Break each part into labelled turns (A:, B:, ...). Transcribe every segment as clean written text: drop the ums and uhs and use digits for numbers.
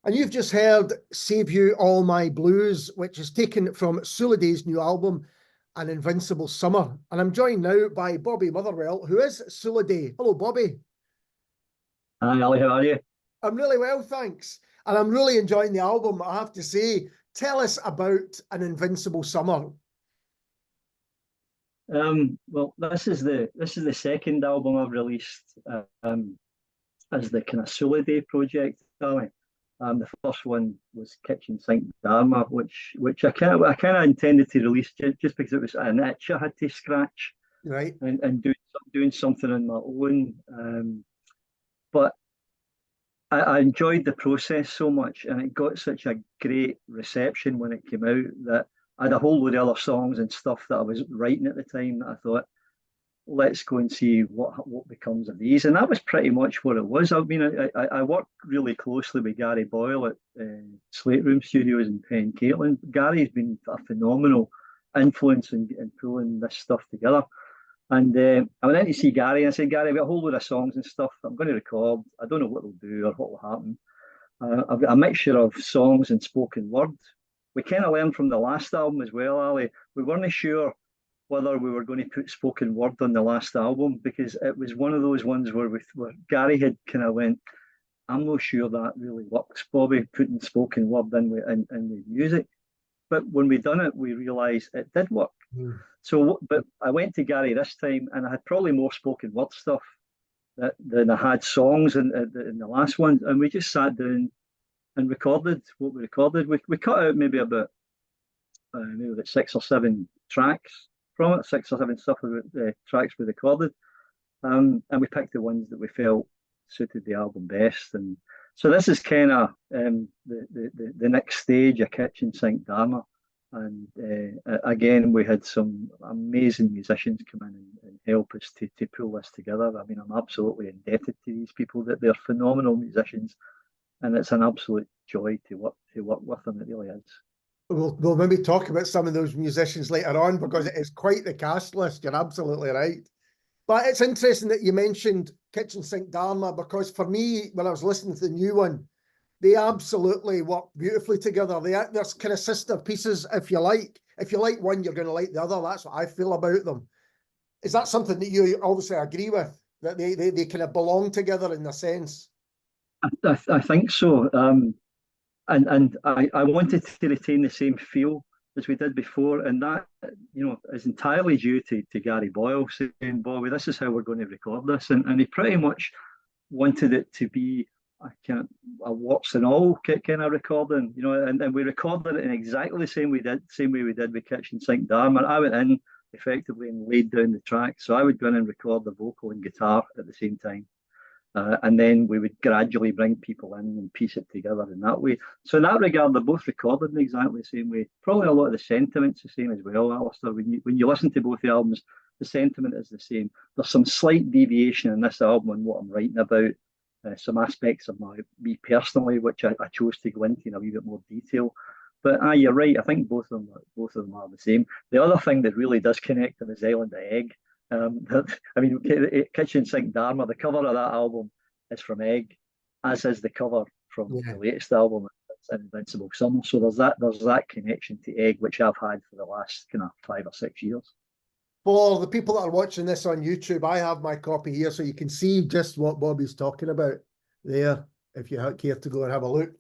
A: And you've just heard Save You All My Blues, which is taken from Sulidae's new album, An Invincible Summer. And I'm joined now by Bobby Motherwell, who is Sulidae. Hello, Bobby.
B: Hi, Ali, how are you?
A: I'm really well, thanks. And I'm really enjoying the album, I have to say. Tell us about An Invincible Summer.
B: Well, this is the second album I've released as the kind of Sulidae project, Ali. The first one was Kitchen Sink Dharma, which I kind of intended to release just because it was an itch I had to scratch,
A: right?
B: And doing something on my own. But I enjoyed the process so much, and it got such a great reception when it came out that I had a whole load of other songs and stuff that I was writing at the time that I thought, let's go and see what becomes of these. And that was pretty much what it was. I mean, I worked really closely with Gary Boyle at Slate Room Studios in CamGlen. Gary's been a phenomenal influence in pulling this stuff together. And I went in to see Gary and I said, Gary, I've got a whole load of songs and stuff I'm going to record. I don't know what they'll do or what will happen. I've got a mixture of songs and spoken word. We kind of learned from the last album as well, Ali. We weren't sure whether we were going to put spoken word on the last album because it was one of those ones where Gary had kind of went, I'm not sure that really works, Bobby, putting spoken word in the music. But when we done it, we realised it did work.
A: Mm.
B: So, but I went to Gary this time and I had probably more spoken word stuff than I had songs in the last one. And we just sat down and recorded what we recorded. We cut out maybe about 6 or 7 tracks from it, 6 or 7 tracks we recorded, and we picked the ones that we felt suited the album best. And so this is kind of the next stage of Kitchen Sink Dharma. And again, we had some amazing musicians come in and help us to pull this together. I mean, I'm absolutely indebted to these people. That they're phenomenal musicians, and it's an absolute joy to work with them. It really is.
A: We'll maybe talk about some of those musicians later on because it is quite the cast list. You're absolutely right. But it's interesting that you mentioned Kitchen Sink Dharma because for me, when I was listening to the new one, they absolutely work beautifully together. They're kind of sister pieces, if you like. If you like one, you're going to like the other. That's what I feel about them. Is that something that you obviously agree with, that they kind of belong together in a sense?
B: I think so. And I wanted to retain the same feel as we did before, and that is entirely due to Gary Boyle saying, Bobby, this is how we're going to record this, and he pretty much wanted it to be a warts and all kind of recording, and we recorded it in exactly the same way we did with Kitchen Sink Dharma. I went in effectively and laid down the track, so I would go in and record the vocal and guitar at the same time. And then we would gradually bring people in and piece it together in that way. So in that regard, they're both recorded in exactly the same way. Probably a lot of the sentiment's the same as well, Alistair. When you listen to both the albums, the sentiment is the same. There's some slight deviation in this album on what I'm writing about, some aspects of me personally, which I chose to go into in a wee bit more detail. But you're right. I think both of them are the same. The other thing that really does connect them is Island of Egg. Kitchen Sink Dharma, the cover of that album is from Egg, as is the cover from the latest album, it's An Invincible Summer. So there's that connection to Egg, which I've had for the last kind of 5 or 6 years.
A: For the people that are watching this on YouTube, I have my copy here, so you can see just what Bobby's talking about there, if you care to go and have a look.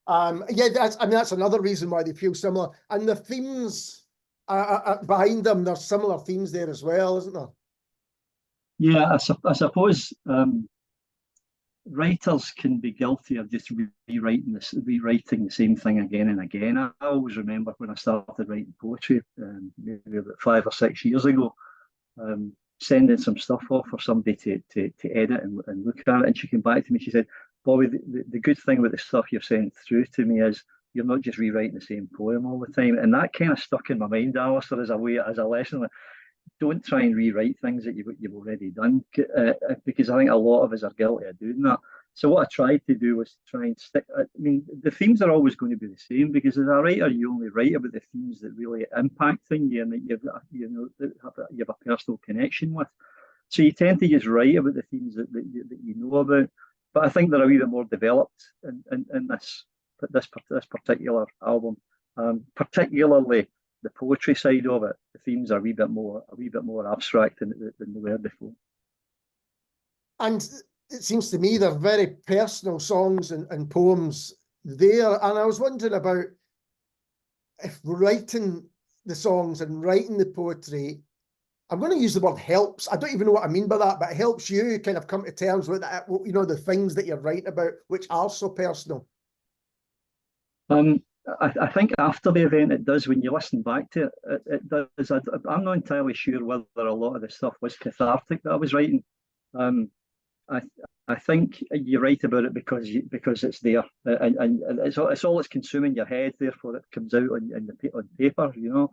A: That's another reason why they feel similar. And the themes behind them, there's similar themes there as well, isn't there?
B: Yeah, I suppose writers can be guilty of just rewriting the same thing again and again. I always remember when I started writing poetry, maybe about 5 or 6 years ago, sending some stuff off for somebody to edit and look at it, and she came back to me. She said, Bobby, the good thing with the stuff you've sent through to me is you're not just rewriting the same poem all the time. And that kind of stuck in my mind, Alistair, as a lesson. Don't try and rewrite things that you've already done, because I think a lot of us are guilty of doing that. So what I tried to do was try and stick. I mean, the themes are always going to be the same because as a writer, you only write about the themes that really impact on you and that you have a personal connection with. So you tend to just write about the themes that you know about. But I think they're a wee bit more developed in this this particular album, particularly the poetry side of it. The themes are a wee bit more abstract than they were before.
A: And it seems to me they're very personal songs and poems there. And I was wondering about if writing the songs and writing the poetry, I'm going to use the word helps. I don't even know what I mean by that, but it helps you kind of come to terms with that, you know, the things that you're writing about, which are so personal.
B: I think after the event it does. When you listen back to it, it does. I'm not entirely sure whether a lot of the stuff was cathartic that I was writing. I think you write about it because it's there, and it's all it's consuming your head. Therefore, it comes out on paper. You know,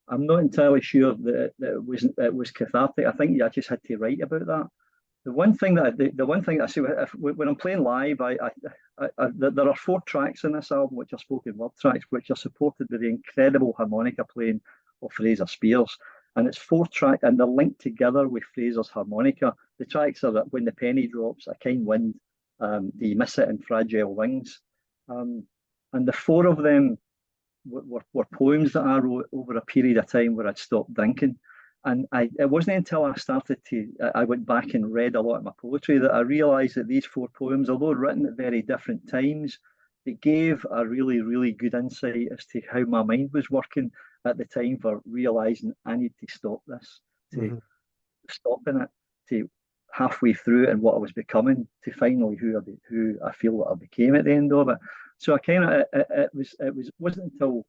B: I'm not entirely sure that it was cathartic. I think I just had to write about that. The one thing that I see when I'm playing live, there are 4 tracks in this album which are spoken word tracks, which are supported by the incredible harmonica playing of Fraser Spears. And it's 4 tracks, and they're linked together with Fraser's harmonica. The tracks are When the Penny Drops, A Kind Wind, Do You Miss It, and Fragile Wings. And the 4 of them were poems that I wrote over a period of time where I'd stopped drinking. And it wasn't until I went back and read a lot of my poetry that I realised that these 4 poems, although written at very different times, they gave a really, really good insight as to how my mind was working at the time for realising I need to stop this, to stopping it, to halfway through it and what I was becoming, to finally who I feel that I became at the end of it. So I kind of it wasn't until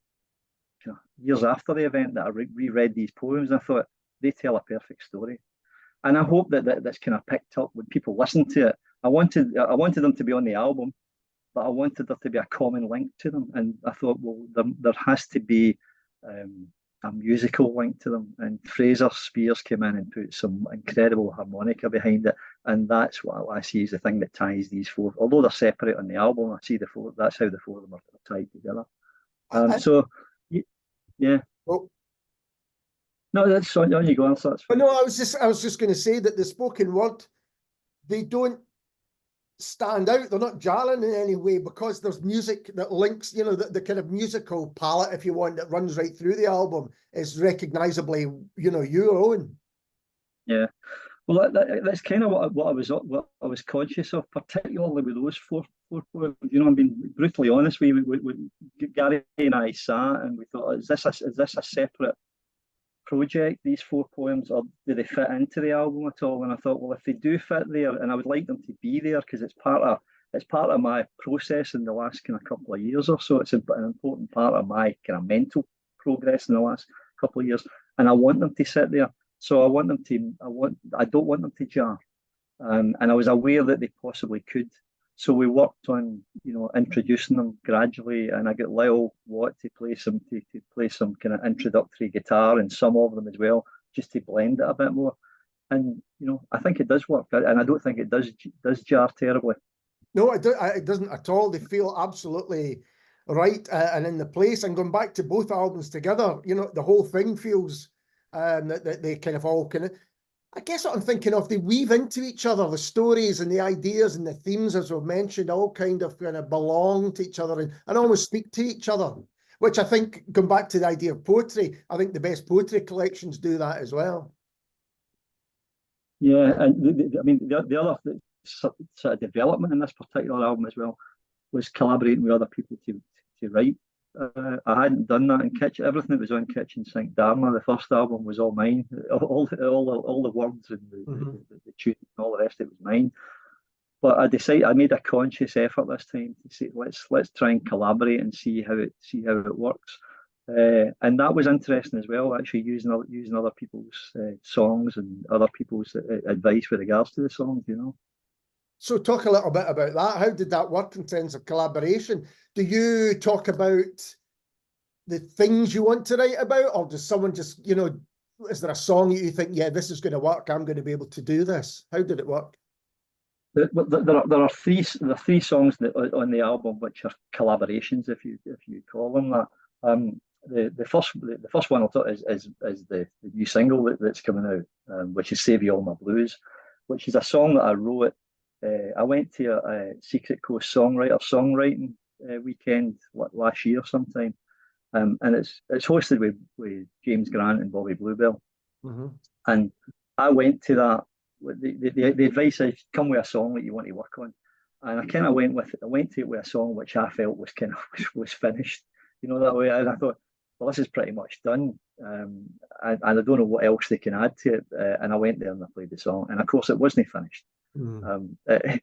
B: years after the event that I reread these poems and I thought they tell a perfect story. And I hope that that's kind of picked up when people listen to it. I wanted them to be on the album, but I wanted there to be a common link to them. And I thought, well, there has to be a musical link to them. And Fraser Spears came in and put some incredible harmonica behind it. And that's what I see as the thing that ties these 4. Although they're separate on the album, I see the 4. That's how the 4 of them are tied together. So, yeah.
A: Well,
B: no, that's on you go. That's
A: but no, I was just going to say that the spoken word, they don't stand out. They're not jarring in any way because there's music that links, you know, the kind of musical palette, if you want, that runs right through the album is recognisably, you know, your own. Yeah.
B: Well, that's kind of what I was conscious of, particularly with those four poems. You know, I'm being brutally honest. We Gary and I sat and we thought, is this a separate project, these 4 poems, or do they fit into the album at all? And I thought, well, if they do fit there, and I would like them to be there because it's part of my process in the last kind of couple of years or so. It's an important part of my kind of mental progress in the last couple of years, and I want them to sit there. So I don't want them to jar, and I was aware that they possibly could. So we worked on, you know, introducing them gradually, and I got Lyle Watt to play some kind of introductory guitar and some of them as well, just to blend it a bit more. And you know, I think it does work, and I don't think it does jar terribly.
A: No, it doesn't at all. They feel absolutely right and in the place. And going back to both albums together, you know, the whole thing feels that they kind of all kind of. I guess what I'm thinking of, they weave into each other, the stories and the ideas and the themes, as we've mentioned, all kind of belong to each other and almost speak to each other, which I think, going back to the idea of poetry, I think the best poetry collections do that as well.
B: Yeah, and I mean, the other sort of development in this particular album as well was collaborating with other people to write. I hadn't done that in Kitchen. Everything that was on Kitchen Sink Dharma, the first album, was all mine. All the words and the tune and all the rest, it was mine. But I made a conscious effort this time to say, let's try and collaborate and see how it works. And that was interesting as well, actually using other people's songs and other people's advice with regards to the songs, you know.
A: So talk a little bit about that. How did that work in terms of collaboration? Do you talk about the things you want to write about, or does someone just, you know, is there a song that you think, yeah, this is going to work, I'm going to be able to do this? How did it work?
B: There are three songs on the album which are collaborations, if you call them that. The first one I'll talk is the new single that's coming out, which is Save You All My Blues, which is a song that I wrote. I went to a Secret Coast songwriting weekend last year sometime, and it's hosted with James Grant and Bobby Bluebell, and I went to that. The advice is come with a song that you want to work on, and I kind of went to it with a song which I felt was kind of was finished, that way, and I thought, well, this is pretty much done, and I don't know what else they can add to it, and I went there and I played the song, and of course it wasn't finished. The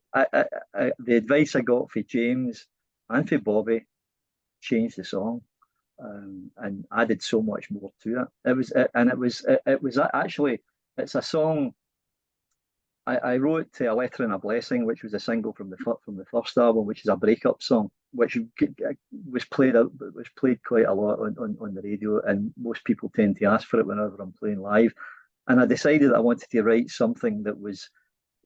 B: advice I got for James and for Bobby changed the song, and added so much more to it. It was actually, it's a song I wrote to A Letter and a Blessing, which was a single from the first album, which is a breakup song, which was played quite a lot on the radio, and most people tend to ask for it whenever I'm playing live. And I decided I wanted to write something that was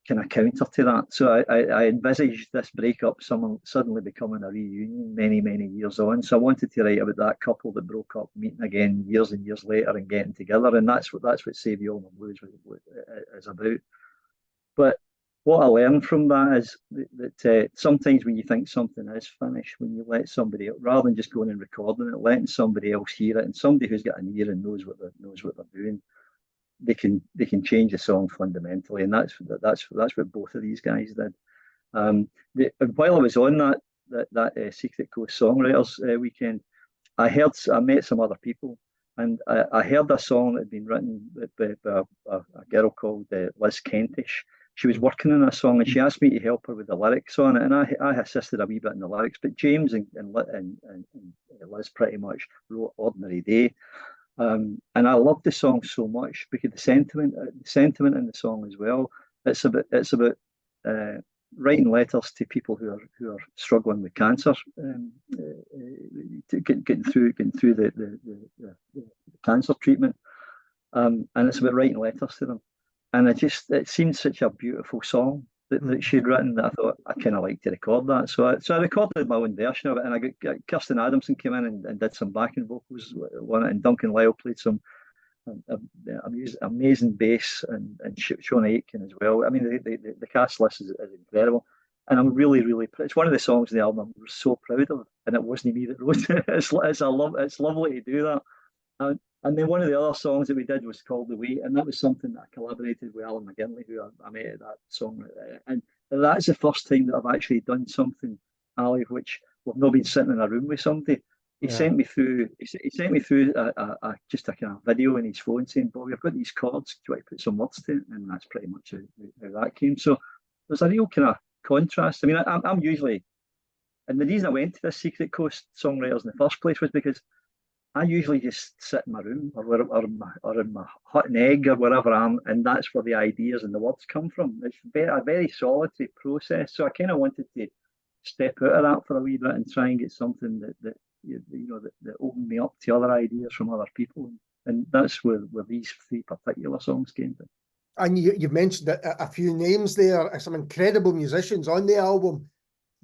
B: kind of counter to that. So I envisaged this breakup suddenly becoming a reunion many years on. So I wanted to write about that couple that broke up, meeting again years and years later and getting together. And that's what Save You All My Blues is about. But what I learned from that is that sometimes when you think something is finished, when you let somebody, rather than just going and recording it, letting somebody else hear it, and somebody who's got an ear and knows what they're doing, they can change the song fundamentally, and that's what both of these guys did. While I was on that Secret Coast Songwriters weekend, I met some other people, and I heard a song that had been written by a girl called Liz Kentish. She was working on a song, and she asked me to help her with the lyrics on it, and I assisted a wee bit in the lyrics. But James and Liz pretty much wrote "Ordinary Day," and I loved the song so much because the sentiment in the song as well. It's about writing letters to people who are struggling with cancer, getting through the cancer treatment, and it's about writing letters to them. And it seemed such a beautiful song that she'd written that I thought I kind of like to record that. So I recorded my own version of it, and I got Kirsten Adamson came in and did some backing vocals on it, and Duncan Lyle played some amazing bass, and Sean Aitken as well. I mean, the cast list is incredible, and I'm really it's one of the songs in the album I'm so proud of, and it wasn't me that wrote it. It's lovely to do that. And then one of the other songs that we did was called The Wait, and that was something that I collaborated with Alan McGinley, who I met at that song. And that's the first time that I've actually done something, Ali, which we've not been sitting in a room with somebody. He sent me through just a kind of video in his phone saying, "Bobby, I've got these chords, do you want to put some words to it?" And that's pretty much how that came. So there's a real kind of contrast. I mean, I'm usually, and the reason I went to this Secret Coast Songwriters in the first place was because I usually just sit in my room or in my hut and egg or wherever I am, and that's where the ideas and the words come from. It's a very solitary process. So I kind of wanted to step out of that for a wee bit and try and get something that opened me up to other ideas from other people. And that's where these three particular songs came from.
A: And you've mentioned a few names there, some incredible musicians on the album.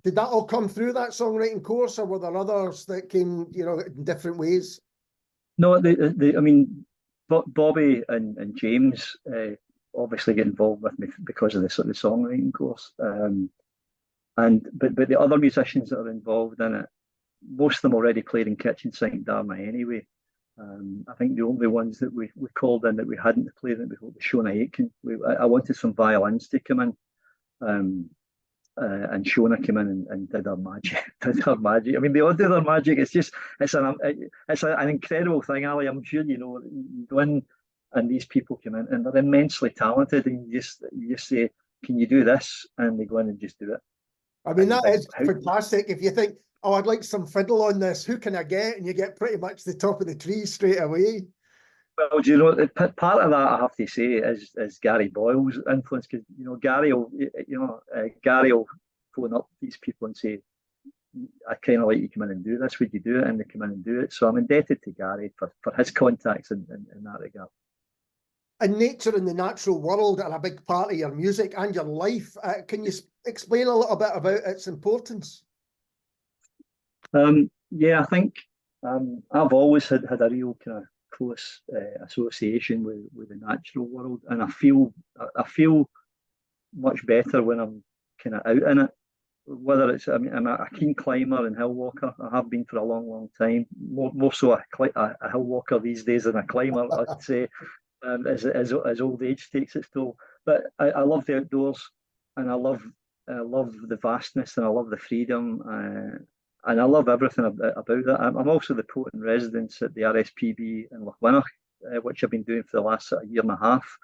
A: Did that all come through that songwriting course, or were there others that came, in different ways?
B: No, I mean, Bobby and James obviously get involved with me because of the songwriting course, but the other musicians that are involved in it, most of them already played in Kitchen Sink Dharma anyway. I think the only ones that we called in that we hadn't played in before was Sean Aitken. I wanted some violins to come in. And Shona came in and did her magic. I mean, they all do their magic. It's an incredible thing, Ali. I'm sure you go in and these people come in and they're immensely talented, and you just say, "Can you do this?" And they go in and just do it.
A: I mean, that is fantastic. If you think, "Oh, I'd like some fiddle on this, who can I get?" And you get pretty much the top of the tree straight away.
B: Well, do you know, part of that I have to say is Gary Boyle's influence, because Gary will phone up these people and say, "I kind of like you to come in and do this. Would you do it?" And they come in and do it. So I'm indebted to Gary for his contacts in that regard.
A: And nature and the natural world are a big part of your music and your life. Can you explain a little bit about its importance?
B: Yeah, I think I've always had a real kind of close association with the natural world, and I feel much better when I'm kind of out in it. whether it's, I mean, I'm a keen climber and hill walker. I have been for a long, long time. More so a hill walker these days than a climber, I'd say, as old age takes its toll. But I love the outdoors, and I love the vastness, and I love the freedom, and I love everything about that. I'm also the poet in residence at the RSPB in Lochwinnoch, which I've been doing for the last sort of year and a half.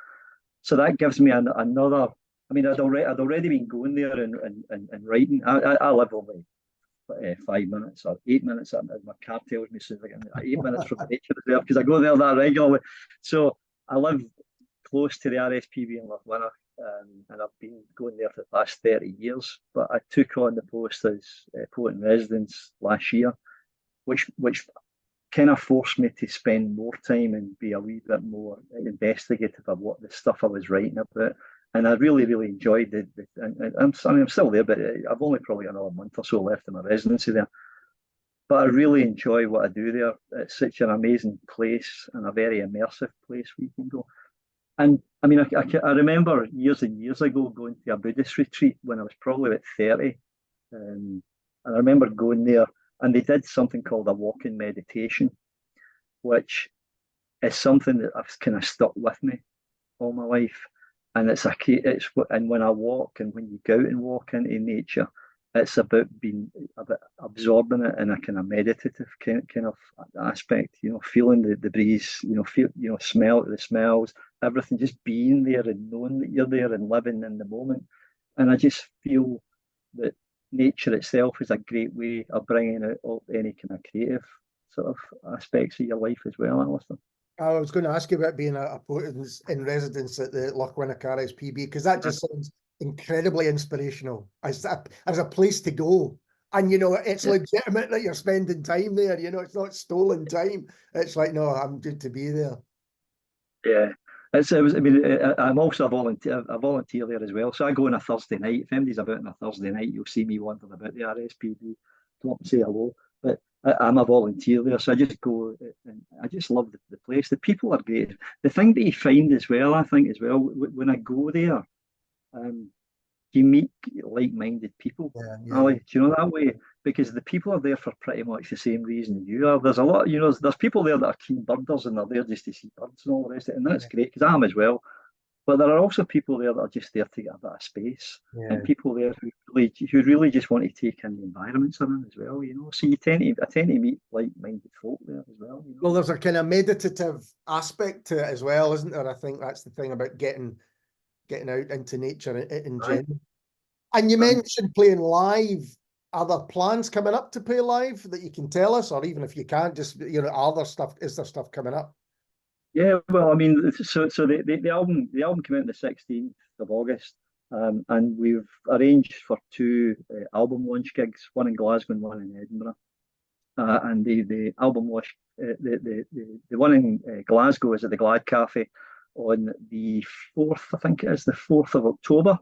B: So that gives me another. I mean, I'd already been going there and writing. I live only 5 minutes or 8 minutes. My car tells me so, like 8 minutes from the nature reserve, because I go there that regularly. So I live close to the RSPB in Lochwinnoch, and I've been going there for the past 30 years. But I took on the post as poet in residence last year, which kind of forced me to spend more time and be a wee bit more investigative of what the stuff I was writing about. And I really, really enjoyed it. I'm still there, but I've only probably got another month or so left in my residency there. But I really enjoy what I do there. It's such an amazing place and a very immersive place where you can go. And I mean, I remember years and years ago going to a Buddhist retreat when I was probably about 30. And I remember going there, and they did something called a walk-in meditation, which is something that I've kind of stuck with me all my life. And and when I walk, and when you go out and walk into nature, it's about absorbing it in a kind of meditative kind of aspect. Feeling the breeze. Smell the smells, everything, just being there and knowing that you're there and living in the moment. And I just feel that nature itself is a great way of bringing out any kind of creative sort of aspects of your life as well, Alistair.
A: I was going to ask you about being a poet in residence at the Lochwinnoch RSPB, because that just sounds incredibly inspirational as a place to go. And, it's legitimate that you're spending time there. It's not stolen time. It's like, no, I'm good to be there.
B: Yeah. I'm also a volunteer there as well. So I go on a Thursday night. If anybody's about on a Thursday night, you'll see me wandering about the RSPB. Come up and say hello. But I'm a volunteer there, so I just go, and I just love the place. The people are great. The thing that you find as well, I think as well, when I go there, you meet like-minded people.
A: Yeah.
B: Ali, do you know that way? Because the people are there for pretty much the same reason you are. There's a lot, there's people there that are keen birders, and they're there just to see birds and all the rest of it, and that's great, because I am as well. But there are also people there that are just there to get a bit of space, and people there who really just want to take in the environments they're in as well. So I tend to meet like-minded folk there as well.
A: Well, there's a kind of meditative aspect to it as well, isn't there? I think that's the thing about getting out into nature in general. And you mentioned playing live. Are there plans coming up to play live that you can tell us, or even if you can't, just is there stuff coming up?
B: Yeah, well, I mean, so the album came out on the 16th of August, and we've arranged for 2 album launch gigs, one in Glasgow and one in Edinburgh. And the album launch, the one in Glasgow is at the Glad Cafe on the 4th, I think it is, the 4th of October.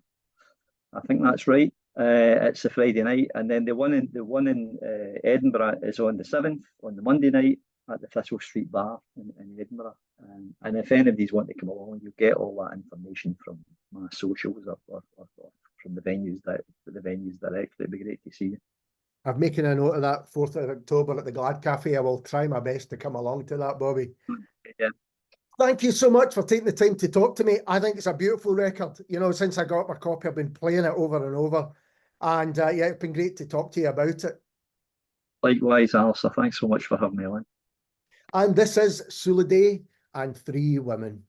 B: I think that's right. It's a Friday night, and then the one in Edinburgh is on the 7th, on the Monday night, at the Thistle Street Bar in Edinburgh. And if anybody's want to come along, you'll get all that information from my socials or from the venues directly. It'd be great to see you.
A: I'm making a note of that 4th of October at the Glad Cafe. I will try my best to come along to that, Bobby.
B: Yeah.
A: Thank you so much for taking the time to talk to me. I think it's a beautiful record. Since I got my copy, I've been playing it over and over. And it's been great to talk to you about it.
B: Likewise, Alistair. Thanks so much for having me on.
A: And this is Sulidae and 3 Women.